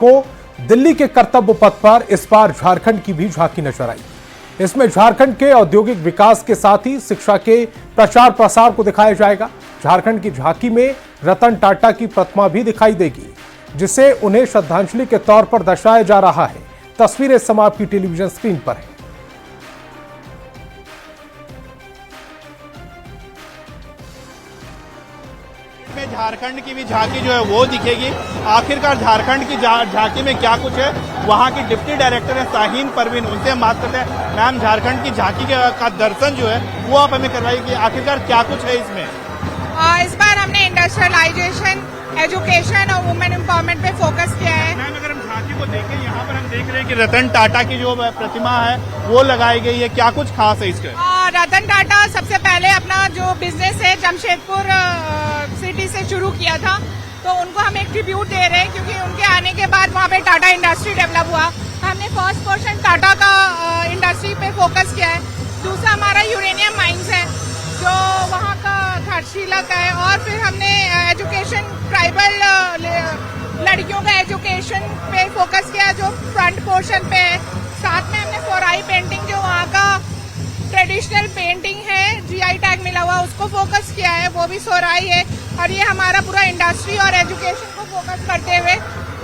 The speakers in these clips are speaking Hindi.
को दिल्ली के कर्तव्य पथ पर इस बार झारखंड की भी झांकी नजर आई। इसमें झारखंड के औद्योगिक विकास के साथ ही शिक्षा के प्रचार प्रसार को दिखाया जाएगा। झारखंड की झांकी में रतन टाटा की प्रतिमा भी दिखाई देगी, जिसे उन्हें श्रद्धांजलि के तौर पर दर्शाया जा रहा है। तस्वीरें इस समय आपकी टेलीविजन स्क्रीन पर है। झारखंड की भी झांकी जो है वो दिखेगी। आखिरकार झारखंड की झांकी में क्या कुछ है, वहाँ की डिप्टी डायरेक्टर है शाहीन परवीन, उनसे हम बात करते हैं। मैम, झारखंड की झांकी का दर्शन जो है वो आप हमें करवाइए कि आखिरकार क्या कुछ है इसमें। इस बार हमने इंडस्ट्रियलाइजेशन, एजुकेशन और वुमेन एम्पावरमेंट पे फोकस किया है। मैम, अगर हम झांकी को देखें, यहाँ पर हम देख रहे हैं कि रतन टाटा की जो प्रतिमा है वो लगाई गई है। क्या कुछ खास है इसके? रतन टाटा सबसे पहले अपना जो बिजनेस है जमशेदपुर सिटी से शुरू किया था, तो उनको हम एक ट्रिब्यूट दे रहे हैं, क्योंकि उनके आने के बाद वहाँ पे टाटा इंडस्ट्री डेवलप हुआ। हमने फर्स्ट पोर्शन टाटा का इंडस्ट्री पे फोकस किया है। दूसरा हमारा यूरेनियम माइंस है जो वहाँ का घाटशिला का है। और फिर हमने एजुकेशन, ट्राइबल लड़कियों का एजुकेशन पे फोकस किया जो फ्रंट पोर्शन पे है। साथ में हमने फोराई पेंटिंग जो वहाँ का ट्रेडिशनल पेंटिंग है, जीआई टैग मिला हुआ, उसको फोकस किया है, वो भी सोराई है। और ये हमारा पूरा इंडस्ट्री और एजुकेशन को फोकस करते हुए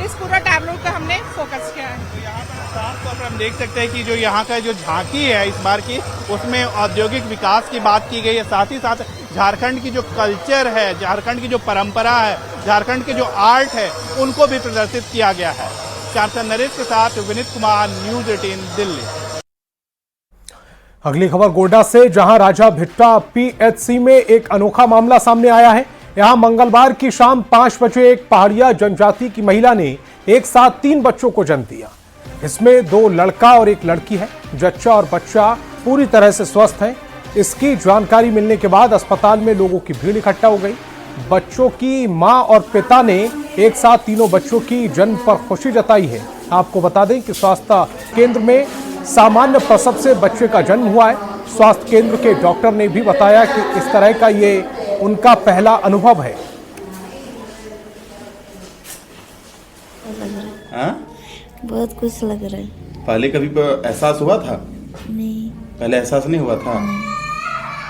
इस पूरा टैबलो का हमने फोकस किया है। तो यहाँ पर साफ तौर पर हम देख सकते हैं कि जो यहाँ का जो झांकी है इस बार की, उसमें औद्योगिक विकास की बात की गई है। साथ ही साथ झारखंड की जो कल्चर है, झारखंड की जो परंपरा है, झारखंड के जो आर्ट है, उनको भी प्रदर्शित किया गया है। कैप्टन नरेश के साथ विनीत कुमार, न्यूज 18 दिल्ली। अगली खबर गोड्डा से, जहां राजा भिट्टा पीएचसी में एक अनोखा मामला सामने आया है। यहां मंगलवार की शाम 5 बजे एक पहाड़िया जनजाति की महिला ने एक साथ 3 बच्चों को जन्म दिया। इसमें 2 लड़का और 1 लड़की है। जच्चा और बच्चा पूरी तरह से स्वस्थ है। इसकी जानकारी मिलने के बाद अस्पताल में लोगों की भीड़ इकट्ठा हो गई। बच्चों की मां और पिता ने एक साथ तीनों बच्चों की जन्म पर खुशी जताई है। आपको बता दें कि स्वास्थ्य केंद्र में सामान्य प्रसव से बच्चे का जन्म हुआ है। स्वास्थ्य केंद्र के डॉक्टर ने भी बताया कि इस तरह का ये उनका पहला अनुभव है। बहुत खुश लग रहा है। पहले कभी एहसास हुआ था? नहीं, पहले एहसास नहीं हुआ था।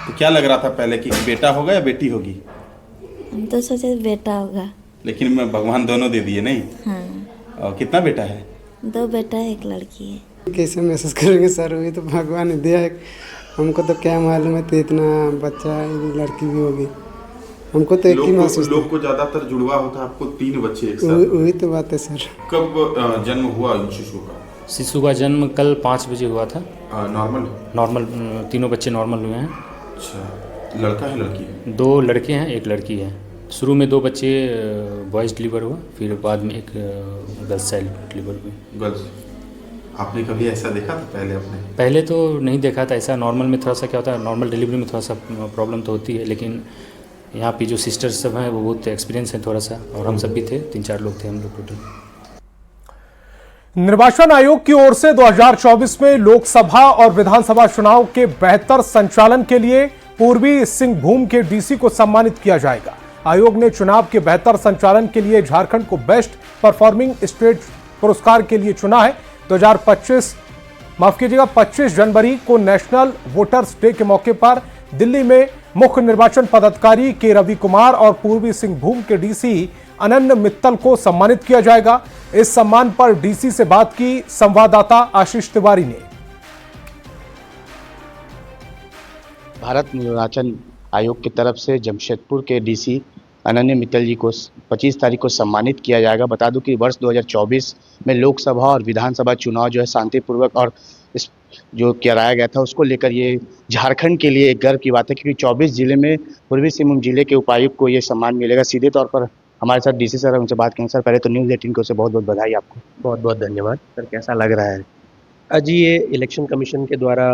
तो क्या लग रहा था पहले कि बेटा होगा या बेटी होगी? हम तो सोचे बेटा होगा, लेकिन भगवान दोनों दे दिए नहीं? हाँ। और कितना बेटा है? 2 बेटा 1 लड़की है। कैसे महसूस करेंगे सर, वही तो भगवान ने दिया है। हमको तो क्या मालूम है, तो इतना बच्चा लड़की भी होगी, हमको तो एक ही महसूस। लोग को ज्यादातर जुड़वा होता है, आपको 3 बच्चे एक साथ। वही तो बात है सर। कब जन्म हुआ शिशु का? शिशु का जन्म कल 5 बजे हुआ था। नॉर्मल तीनों बच्चे नॉर्मल हुए हैं। अच्छा, लड़का है लड़की है? 2 लड़के हैं, 1 लड़की है। शुरू में 2 बच्चे बॉयज़ डिलीवर हुआ, फिर बाद में एक गर्ल्स चाइल्ड डिलीवर हुई। गर्ल्स। आपने कभी ऐसा देखा था पहले अपने? पहले तो नहीं देखा था ऐसा। नॉर्मल में थोड़ा सा क्या होता है, नॉर्मल डिलीवरी में थोड़ा सा प्रॉब्लम तो होती है, लेकिन यहाँ पे जो सिस्टर्स सब हैं वो बहुत एक्सपीरियंस हैं थोड़ा सा, और हम सब भी थे, 3-4 लोग थे हम लोग टोटल। निर्वाचन आयोग की ओर से 2024 में लोकसभा और विधानसभा चुनाव के बेहतर संचालन के लिए पूर्वी सिंहभूम के डीसी को सम्मानित किया जाएगा। आयोग ने चुनाव के बेहतर संचालन के लिए झारखंड को बेस्ट परफॉर्मिंग स्टेट पुरस्कार के लिए चुना है। 25 जनवरी को नेशनल वोटर्स डे के मौके पर दिल्ली में मुख्य निर्वाचन पदाधिकारी के रवि कुमार और पूर्वी सिंहभूम के डीसी अनन्य मित्तल को सम्मानित किया जाएगा। इस सम्मान पर डीसी से बात की संवाददाता आशीष तिवारी ने। भारत निर्वाचन आयोग की तरफ से जमशेदपुर के डीसी अनन्य मित्तल जी को 25 तारीख को सम्मानित किया जाएगा। बता दूं कि वर्ष 2024 में लोकसभा और विधानसभा चुनाव जो है शांतिपूर्वक और इस जो कराया गया था, उसको लेकर ये झारखंड के लिए एक गर्व की बात है, क्योंकि 24 जिले में पूर्वी सिंहभूम जिले के उपायुक्त को ये सम्मान मिलेगा। सीधे तौर पर हमारे साथ डीसी सर, उनसे बात करेंगे। सर, पहले तो न्यूज़ 18 को से बहुत बहुत बधाई आपको। बहुत बहुत धन्यवाद सर, कैसा लग रहा है? जी, ये इलेक्शन कमीशन के द्वारा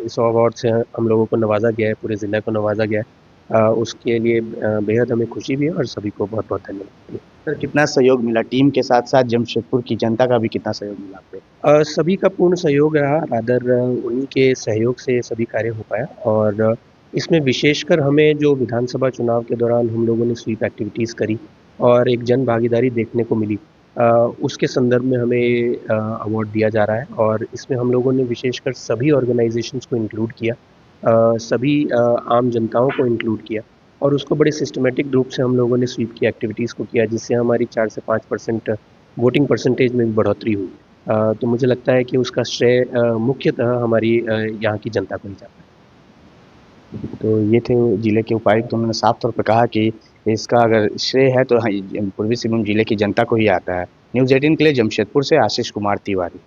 इस अवार्ड से हम लोगों को नवाजा गया है, पूरे ज़िले को नवाजा गया है। उसके लिए बेहद हमें खुशी भी है और सभी को बहुत बहुत धन्यवाद। सर, कितना सहयोग मिला? टीम के साथ साथ जमशेदपुर की जनता का भी कितना सहयोग मिला आपको? सभी का पूर्ण सहयोग रहा। रादर उन्हीं के सहयोग से सभी कार्य हो पाया। और इसमें विशेषकर हमें जो विधानसभा चुनाव के दौरान हम लोगों ने स्वीप एक्टिविटीज़ करी और एक जन भागीदारी देखने को मिली, उसके संदर्भ में हमें अवार्ड दिया जा रहा है और इसमें हम लोगों ने विशेषकर सभी ऑर्गेनाइजेशंस को इंक्लूड किया, सभी आम जनताओं को इंक्लूड किया और उसको बड़े सिस्टमेटिक रूप से हम लोगों ने स्वीप की एक्टिविटीज़ को किया, जिससे हमारी 4 से 5% वोटिंग परसेंटेज में भी बढ़ोतरी हुई। तो मुझे लगता है कि उसका श्रेय मुख्यतः हमारी यहाँ की जनता को ही जाता है। तो ये थे जिले के उपायुक्त, उन्होंने साफ तौर पर कहा कि इसका अगर श्रेय है तो पूर्वी सिंहभूम जिले की जनता को ही आता है। न्यूज़ 18 के लिए जमशेदपुर से आशीष कुमार तिवारी।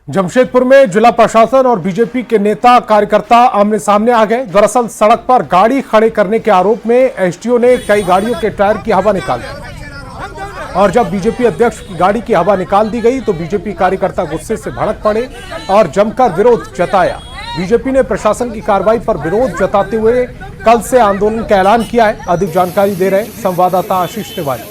जमशेदपुर में जिला प्रशासन और बीजेपी के नेता कार्यकर्ता आमने सामने आ गए। दरअसल सड़क पर गाड़ी खड़े करने के आरोप में एसडीओ ने कई गाड़ियों के टायर की हवा निकाल दी और जब बीजेपी अध्यक्ष की गाड़ी की हवा निकाल दी गई तो बीजेपी कार्यकर्ता गुस्से से भड़क पड़े और जमकर विरोध जताया। बीजेपी ने प्रशासन की कार्रवाई पर विरोध जताते हुए कल से आंदोलन का ऐलान किया है। अधिक जानकारी दे रहे संवाददाता आशीष तिवारी।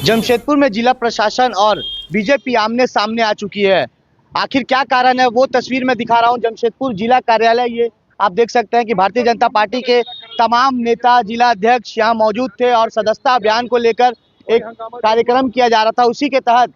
जमशेदपुर में जिला प्रशासन और बीजेपी आमने सामने आ चुकी है। आखिर क्या कारण है वो तस्वीर में दिखा रहा हूं। जमशेदपुर जिला कार्यालय, ये आप देख सकते हैं कि भारतीय जनता पार्टी के तमाम नेता, जिला अध्यक्ष यहाँ मौजूद थे और सदस्यता अभियान को लेकर एक कार्यक्रम किया जा रहा था। उसी के तहत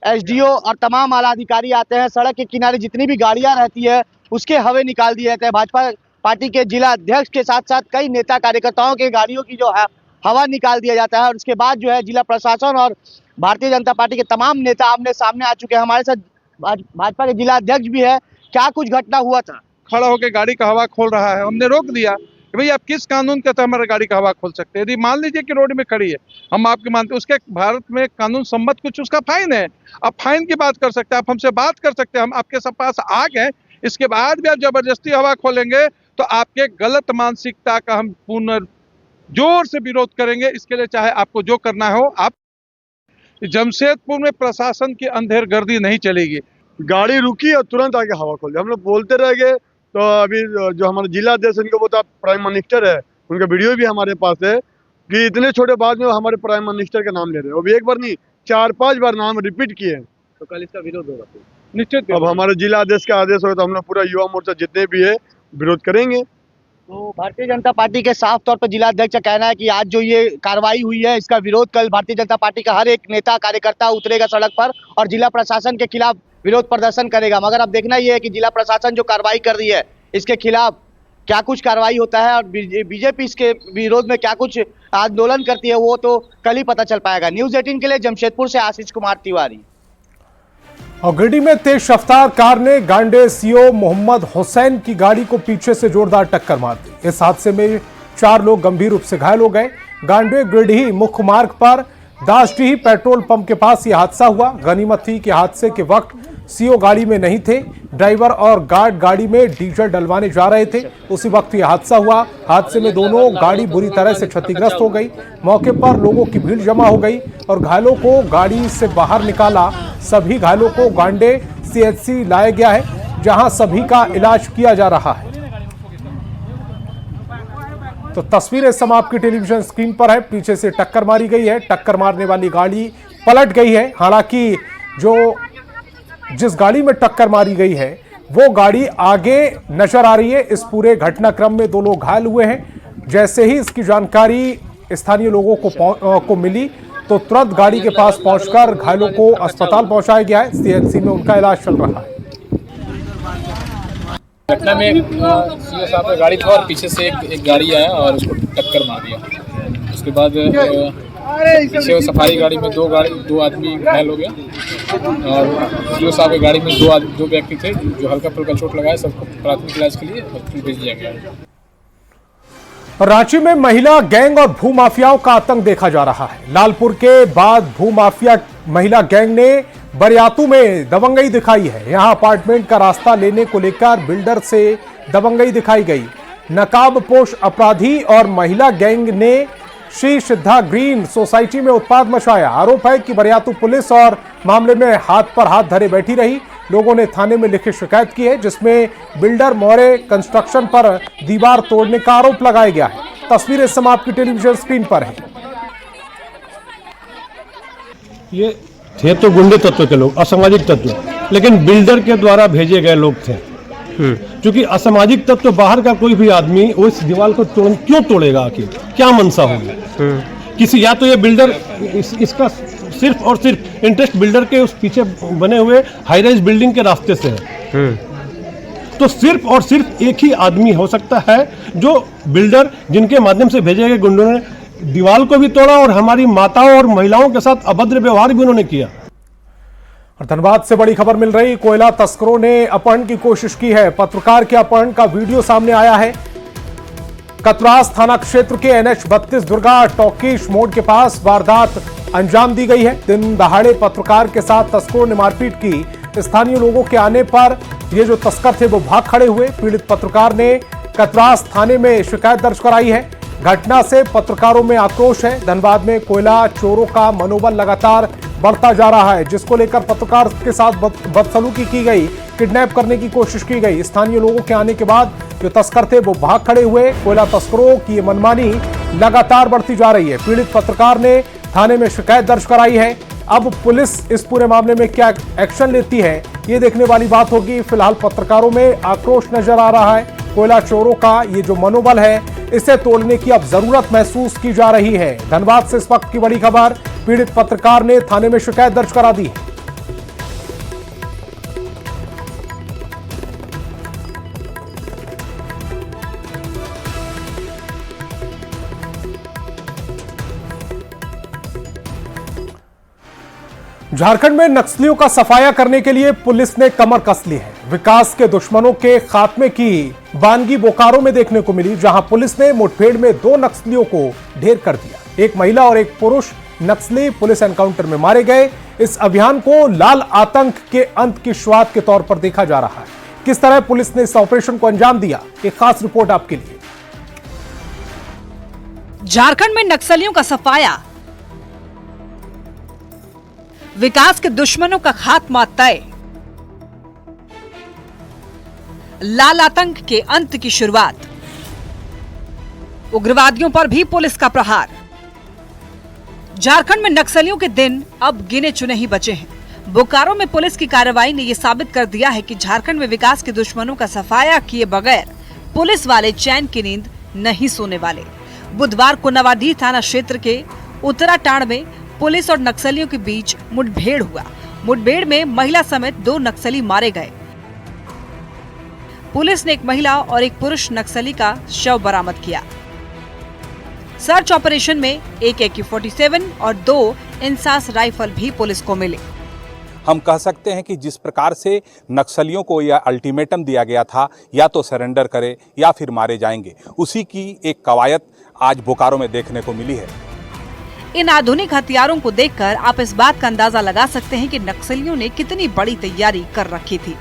एसडीओ और तमाम आला अधिकारी आते हैं। सड़क के किनारे जितनी भी गाड़ियां रहती है उसके हवे निकाल दिए जाते हैं। भाजपा पार्टी के जिला अध्यक्ष के साथ साथ कई नेता कार्यकर्ताओं के गाड़ियों की जो है हवा निकाल दिया जाता है और उसके बाद जो है जिला प्रशासन और भारतीय जनता पार्टी के तमाम नेता आमने सामने आ चुके हैं। हमारे साथ भाजपा के जिला अध्यक्ष भी है। क्या कुछ घटना हुआ था? खड़ा होकर गाड़ी का हवा खोल रहा है, हमने रोक दिया कि भाई आप किस कानून के तहत हमारे गाड़ी का हवा खोल सकते हैं। यदि मान लीजिए कि रोड में खड़ी है, हम आपके मानते हैं, उसके भारत में कानून सम्मत कुछ उसका फाइन है। आप फाइन की बात कर सकते हैं, आप हमसे बात कर सकते हैं, हम आपके सब पास आ गए। इसके बाद भी आप जबरदस्ती हवा खोलेंगे तो आपके गलत मानसिकता का हम पूर्ण जोर से विरोध करेंगे। इसके लिए चाहे आपको जो करना हो आप। जमशेदपुर में प्रशासन की अंधेरगर्दी नहीं चलेगी। गाड़ी रुकी और तुरंत आके हवा खोल दिया। हम लोग बोलते रह गए तो अभी जो हमारे जिला अध्यक्ष उनको वो प्राइम मिनिस्टर है, उनका वीडियो भी हमारे पास है कि इतने छोटे बाद में हमारे प्राइम मिनिस्टर का नाम ले रहे हैं। अभी एक बार नहीं 4-5 बार नाम रिपीट किए। तो कल इसका विरोध होगा निश्चित। अब हमारे जिला अध्यक्ष का आदेश होगा तो हम लोग पूरा युवा मोर्चा जितने भी है विरोध करेंगे। तो भारतीय जनता पार्टी के साफ तौर पर जिला अध्यक्ष का कहना है कि आज जो ये कार्रवाई हुई है इसका विरोध कल भारतीय जनता पार्टी का हर एक नेता कार्यकर्ता उतरेगा सड़क पर और जिला प्रशासन के खिलाफ विरोध प्रदर्शन करेगा। मगर अब देखना ये है कि जिला प्रशासन जो कार्रवाई कर रही है इसके खिलाफ क्या कुछ कार्रवाई होता है और बीजेपी इसके विरोध में क्या कुछ आंदोलन करती है वो तो कल ही पता चल पाएगा। न्यूज़ 18 के लिए जमशेदपुर से आशीष कुमार तिवारी। और गिरिडीह में तेज रफ्तार कार ने गांडे सीओ मोहम्मद हुसैन की गाड़ी को पीछे से जोरदार टक्कर मार दी। इस हादसे में 4 लोग गंभीर रूप से घायल हो गए। गांडे गिरिडीह मुख्य मार्ग पर दासडीह पेट्रोल पंप के पास यह हादसा हुआ। गनीमत थी कि हादसे के वक्त सीओ गाड़ी में नहीं थे। ड्राइवर और गार्ड गाड़ी में डीजल डलवाने जा रहे थे, उसी वक्त यह हादसा हुआ। हादसे में दोनों गाड़ी बुरी तरह से क्षतिग्रस्त हो गई। मौके पर लोगों की भीड़ जमा हो गई और घायलों को गाड़ी से बाहर निकाला। सभी घायलों को गांडे सीएचसी लाया गया है, जहां सभी का इलाज किया जा रहा है। तो तस्वीरें इस समय आपकी टेलीविजन स्क्रीन पर है। पीछे से टक्कर मारी गई है, टक्कर मारने वाली गाड़ी पलट गई है। हालांकि जिस गाड़ी में टक्कर मारी गई है वो गाड़ी आगे नजर आ रही है। इस पूरे घटनाक्रम में 2 लोग घायल हुए हैं। जैसे ही इसकी जानकारी स्थानीय लोगों को मिली तो तुरंत गाड़ी के पास पहुंचकर घायलों को अस्पताल पहुंचाया गया है। सीएचसी में उनका इलाज चल रहा है। घटना में सीओ साहब का गाड़ी था और पीछे से एक गाड़ी आया और उसको टक्कर मार दिया। उसके बाद पीछे सफारी गाड़ी में 2 आदमी घायल हो गया और सीओ साहब की गाड़ी में 2 व्यक्ति थे जो हल्का फुल्का चोट लगाए। सबको प्राथमिक इलाज के लिए हॉस्पिटल भेज दिया गया है। रांची में महिला गैंग और भूमाफियाओं का आतंक देखा जा रहा है। लालपुर के बाद भूमाफिया महिला गैंग ने बरियातू में दबंगई दिखाई है। यहां अपार्टमेंट का रास्ता लेने को लेकर बिल्डर से दबंगई दिखाई गई। नकाबपोश अपराधी और महिला गैंग ने श्री सिद्धा ग्रीन सोसाइटी में उत्पात मचाया। आरोप है कि बरियातू पुलिस और मामले में हाथ पर हाथ धरे बैठी रही। लोगों ने थाने में लिखित शिकायत की है, जिसमें बिल्डर मौर्य कंस्ट्रक्शन पर दीवार तोड़ने का आरोप लगाया गया है। तस्वीरें इस समय आपकी टेलीविजन स्क्रीन पर है। ये थे तो गुंडे तत्व के लोग, असामाजिक तत्व, लेकिन बिल्डर के द्वारा भेजे गए लोग थे। क्योंकि असामाजिक तत्व बाहर का कोई भी आदमी उस दीवार को क्यों तोड़ेगा, आखिर क्या मंशा होगी। किसी, या तो ये बिल्डर इसका सिर्फ और सिर्फ इंटरेस्ट बिल्डर के उस पीछे बने हुए हाई राइज बिल्डिंग के रास्ते से है। तो सिर्फ और सिर्फ एक ही आदमी हो सकता है जो बिल्डर, जिनके माध्यम से भेजे गए गुंडों ने दीवार को भी तोड़ा और हमारी माताओं और महिलाओं के साथ अभद्र व्यवहार भी उन्होंने किया। और धनबाद से बड़ी खबर मिल रही, कोयला तस्करों ने अपहरण की कोशिश की है। पत्रकार के अपहरण का वीडियो सामने आया है। कतरास थाना क्षेत्र के NH 32 दुर्गा टॉकीज मोड़ के पास वारदात अंजाम दी गई है। दिन दहाड़े पत्रकार के साथ तस्करों ने मारपीट की। स्थानीय लोगों के आने पर ये जो तस्कर थे वो भाग खड़े हुए। पीड़ित पत्रकार ने कतरास थाने में शिकायत दर्ज कराई है। घटना से पत्रकारों में आक्रोश है। धनबाद में कोयला चोरों का मनोबल लगातार बढ़ता जा रहा है, जिसको लेकर पत्रकार के साथ बदसलूकी की गई, किडनैप करने की कोशिश की गई। स्थानीय लोगों के आने के बाद जो तस्कर थे वो भाग खड़े हुए। कोयला तस्करों की मनमानी लगातार बढ़ती जा रही है। पीड़ित पत्रकार ने थाने में शिकायत दर्ज कराई है। अब पुलिस इस पूरे मामले में क्या एक्शन लेती है, ये देखने वाली बात होगी। फिलहाल पत्रकारों में आक्रोश नजर आ रहा है। कोयला चोरों का ये जो मनोबल है, इसे तोड़ने की अब जरूरत महसूस की जा रही है। धनबाद से इस वक्त की बड़ी खबर, पीड़ित पत्रकार ने थाने में शिकायत दर्ज करा दी है। झारखंड में नक्सलियों का सफाया करने के लिए पुलिस ने कमर कस ली है। विकास के दुश्मनों के खात्मे की वानगी बोकारो में देखने को मिली, जहां पुलिस ने मुठभेड़ में 2 नक्सलियों को ढेर कर दिया। एक महिला और एक पुरुष नक्सली पुलिस एनकाउंटर में मारे गए। इस अभियान को लाल आतंक के अंत की शुरुआत के तौर पर देखा जा रहा है। किस तरह पुलिस ने इस ऑपरेशन को अंजाम दिया, एक खास रिपोर्ट आपके लिए। झारखंड में नक्सलियों का सफाया, विकास के दुश्मनों का खात्मा तय, लाल आतंक के अंत की शुरुआत, उग्रवादियों पर भी पुलिस का प्रहार। झारखंड में नक्सलियों के दिन अब गिने चुने ही बचे हैं। बोकारो में पुलिस की कार्रवाई ने यह साबित कर दिया है कि झारखंड में विकास के दुश्मनों का सफाया किए बगैर पुलिस वाले चैन की नींद नहीं सोने वाले। बुधवार को नवाडीह थाना क्षेत्र के उत्तराटांड में पुलिस और नक्सलियों के बीच मुठभेड़ हुआ। मुठभेड़ में महिला समेत 2 नक्सली मारे गए। पुलिस ने एक महिला और एक पुरुष नक्सली का शव बरामद किया। सर्च ऑपरेशन में एक AK-47 और 2 इंसास राइफल भी पुलिस को मिले। हम कह सकते हैं कि जिस प्रकार से नक्सलियों को यह अल्टीमेटम दिया गया था, या तो सरेंडर करे या फिर मारे जाएंगे, उसी की एक कवायद आज बोकारो में देखने को मिली है। इन आधुनिक हथियारों को देखकर आप इस बात का अंदाजा लगा सकते हैं कि नक्सलियों ने कितनी बड़ी तैयारी कर रखी थी,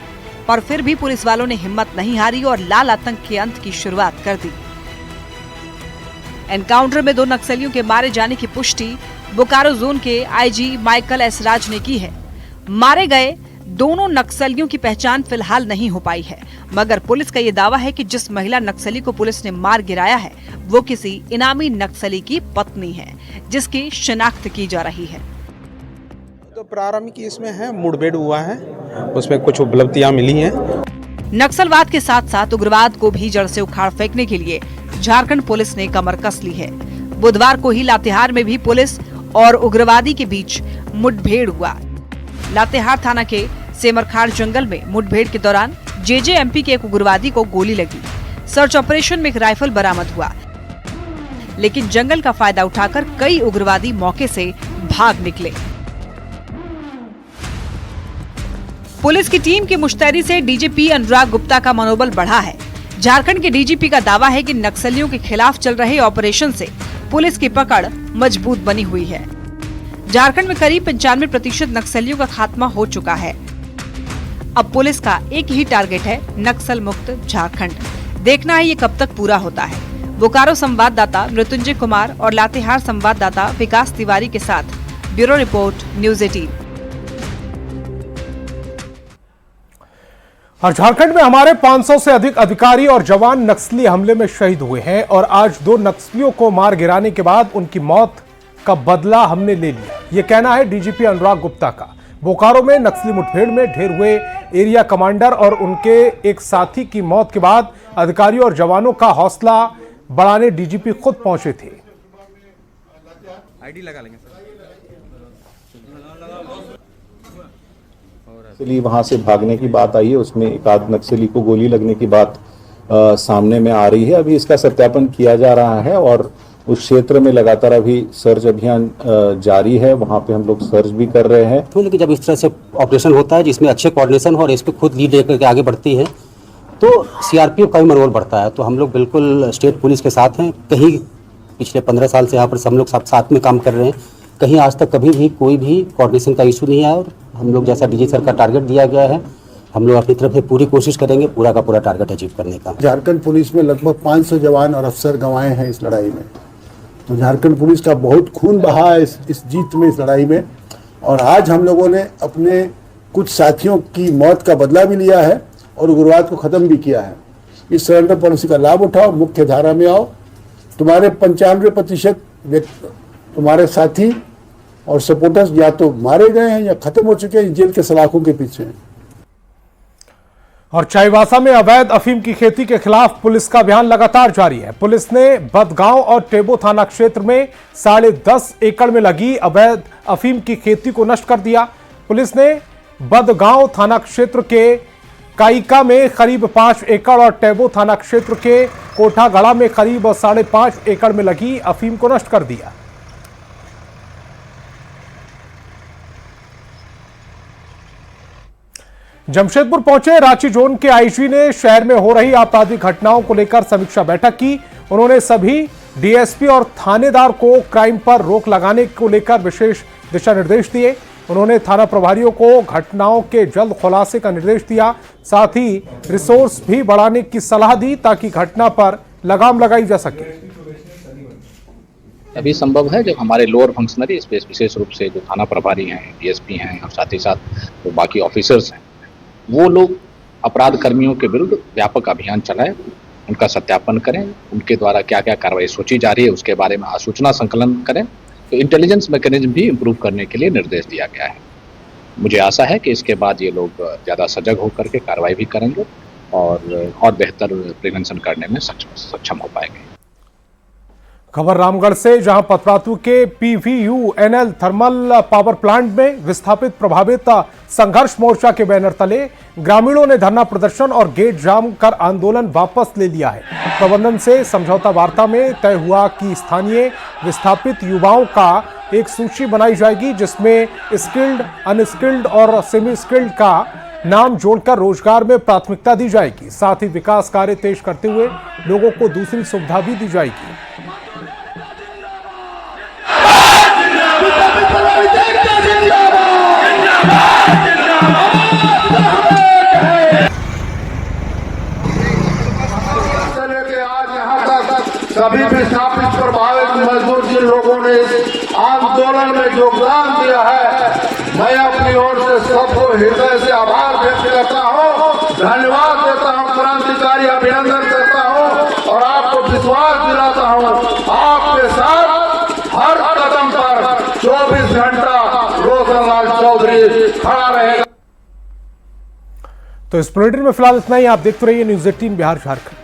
पर फिर भी पुलिस वालों ने हिम्मत नहीं हारी और लाल आतंक के अंत की शुरुआत कर दी। एनकाउंटर में 2 नक्सलियों के मारे जाने की पुष्टि बोकारो जोन के IG माइकल S राज ने की है। मारे गए दोनों नक्सलियों की पहचान फिलहाल नहीं हो पाई है, मगर पुलिस का ये दावा है कि जिस महिला नक्सली को पुलिस ने मार गिराया है वो किसी इनामी नक्सली की पत्नी है, जिसकी शिनाख्त की जा रही है। तो प्रारंभिक इसमें है, मुठभेड़ हुआ है, उसमें कुछ उपलब्धियां मिली हैं। नक्सलवाद के साथ साथ उग्रवाद को भी जड़ से उखाड़ फेंकने के लिए झारखंड पुलिस ने कमर कस ली है। बुधवार को ही लातेहार में भी पुलिस और उग्रवादी के बीच मुठभेड़ हुआ। लातेहार थाना के सेमरखाड़ जंगल में मुठभेड़ के दौरान JJMP के एक उग्रवादी को गोली लगी। सर्च ऑपरेशन में एक राइफल बरामद हुआ, लेकिन जंगल का फायदा उठाकर कई उग्रवादी मौके से भाग निकले। पुलिस की टीम की मुश्तैदी से DGP अनुराग गुप्ता का मनोबल बढ़ा है। झारखंड के DGP का दावा है कि नक्सलियों के खिलाफ चल रहे ऑपरेशन से पुलिस की पकड़ मजबूत बनी हुई है। झारखंड में करीब 95% नक्सलियों का खात्मा हो चुका है। अब पुलिस का एक ही टारगेट है, नक्सल मुक्त झारखंड। देखना है ये कब तक पूरा होता है। बोकारो संवाददाता मृत्युंजय कुमार और लातेहार संवाददाता विकास तिवारी के साथ ब्यूरो रिपोर्ट, न्यूज़ 18। और झारखंड में हमारे 500 से अधिक अधिकारी और जवान नक्सली हमले में शहीद हुए हैं, और आज 2 नक्सलियों को मार गिराने के बाद उनकी मौत का बदला हमने ले लिया, ये कहना है DGP अनुराग गुप्ता का। बोकारो में नक्सली मुठभेड़ में ढेर हुए एरिया कमांडर और उनके एक साथी की मौत के बाद अधिकारियों और जवानों का हौसला बढ़ाने DGP खुद पहुंचे थे। आईडी लगा लेंगे नक्सली वहां से भागने की बात आई है, उसमें एक आध नक्सली को गोली लगने की बात सामने में आ रही है। अभी इसका सत्यापन किया जा रहा है और उस क्षेत्र में लगातार अभी सर्च अभियान जारी है, वहां पे हम लोग सर्च भी कर रहे हैं। लेकिन जब इस तरह से ऑपरेशन होता है जिसमें अच्छे कोऑर्डिनेशन हो और इस पे खुद लीड लेकर के आगे बढ़ती है तो सीआरपीएफ का भी मनोबल बढ़ता है। तो हम लोग बिल्कुल स्टेट पुलिस के साथ हैं। कहीं पिछले 15 साल से यहाँ पर हम लोग साथ में काम कर रहे हैं, कहीं आज तक कभी भी कोई भी कोऑर्डिनेशन का इशू नहीं आया और हम लोग जैसा डीजी सर का टारगेट दिया गया है हम लोग अपनी तरफ से पूरी कोशिश करेंगे पूरा का पूरा टारगेट अचीव करने का। झारखंड पुलिस में लगभग 500 जवान और अफसर गंवाए हैं इस लड़ाई में, तो झारखंड पुलिस का बहुत खून बहा है इस जीत में, इस लड़ाई में। और आज हम लोगों ने अपने कुछ साथियों की मौत का बदला भी लिया है और उग्रवाद को खत्म भी किया है। इस सरेंडर पॉलिसी का लाभ उठाओ, मुख्य धारा में आओ। तुम्हारे 95% तुम्हारे साथी और सपोर्टर्स या तो मारे गए हैं या खत्म हो चुके हैं, जेल के सलाखों के पीछे हैं। और चाईबासा में अवैध अफीम की खेती के खिलाफ पुलिस का अभियान लगातार जारी है। पुलिस ने बदगांव और टेबो थाना क्षेत्र में 10.5 एकड़ में लगी अवैध अफीम की खेती को नष्ट कर दिया। पुलिस ने बदगांव थाना क्षेत्र के काइका में करीब 5 एकड़ और टेबो थाना क्षेत्र के कोठागढ़ा में करीब 5.5 एकड़ में लगी अफीम को नष्ट कर दिया। जमशेदपुर पहुंचे रांची जोन के आईजी ने शहर में हो रही आपराधिक घटनाओं को लेकर समीक्षा बैठक की। उन्होंने सभी डीएसपी और थानेदार को क्राइम पर रोक लगाने को लेकर विशेष दिशा निर्देश दिए। उन्होंने थाना प्रभारियों को घटनाओं के जल्द खुलासे का निर्देश दिया, साथ ही रिसोर्स भी बढ़ाने की सलाह दी ताकि घटना पर लगाम लगाई जा सके। अभी संभव है जब हमारे लोअर फंक्शनरी विशेष रूप से जो थाना प्रभारी हैं, डीएसपी हैं और साथ ही साथ जो बाकी ऑफिसर्स हैं वो लोग अपराध कर्मियों के विरुद्ध व्यापक अभियान चलाएं, उनका सत्यापन करें, उनके द्वारा क्या क्या कार्रवाई सोची जा रही है उसके बारे में सूचना संकलन करें। तो इंटेलिजेंस मैकेनिज्म भी इम्प्रूव करने के लिए निर्देश दिया गया है। मुझे आशा है कि इसके बाद ये लोग ज़्यादा सजग होकर के कार्रवाई भी करेंगे और बेहतर प्रिवेंशन करने में सक्षम हो पाएंगे। खबर रामगढ़ से, जहां पतरातू के PVUNL थर्मल पावर प्लांट में विस्थापित प्रभावित संघर्ष मोर्चा के बैनर तले ग्रामीणों ने धरना प्रदर्शन और गेट जाम कर आंदोलन वापस ले लिया है। प्रबंधन से समझौता वार्ता में तय हुआ कि स्थानीय विस्थापित युवाओं का एक सूची बनाई जाएगी जिसमें स्किल्ड, अनस्किल्ड और सेमी स्किल्ड का नाम जोड़कर रोजगार में प्राथमिकता दी जाएगी। साथ ही विकास कार्य तेज करते हुए लोगों को दूसरी सुविधा भी दी जाएगी। सभी विस्थापित प्रभावित मजदूर जिन लोगों ने आंदोलन में योगदान दिया है, मैं अपनी ओर से सबको हृदय से आभार व्यक्त करता हूँ, धन्यवाद देता हूँ, क्रांतिकारी अभिनंदन करता हूँ और आपको विश्वास दिलाता हूँ आपके साथ हर कदम पर 24 घंटा रोशनलाल चौधरी खड़ा रहेगा। तो इस बुलेटिन में फिलहाल इतना ही। आप देखते रहिए न्यूज़ 18 बिहार झारखंड।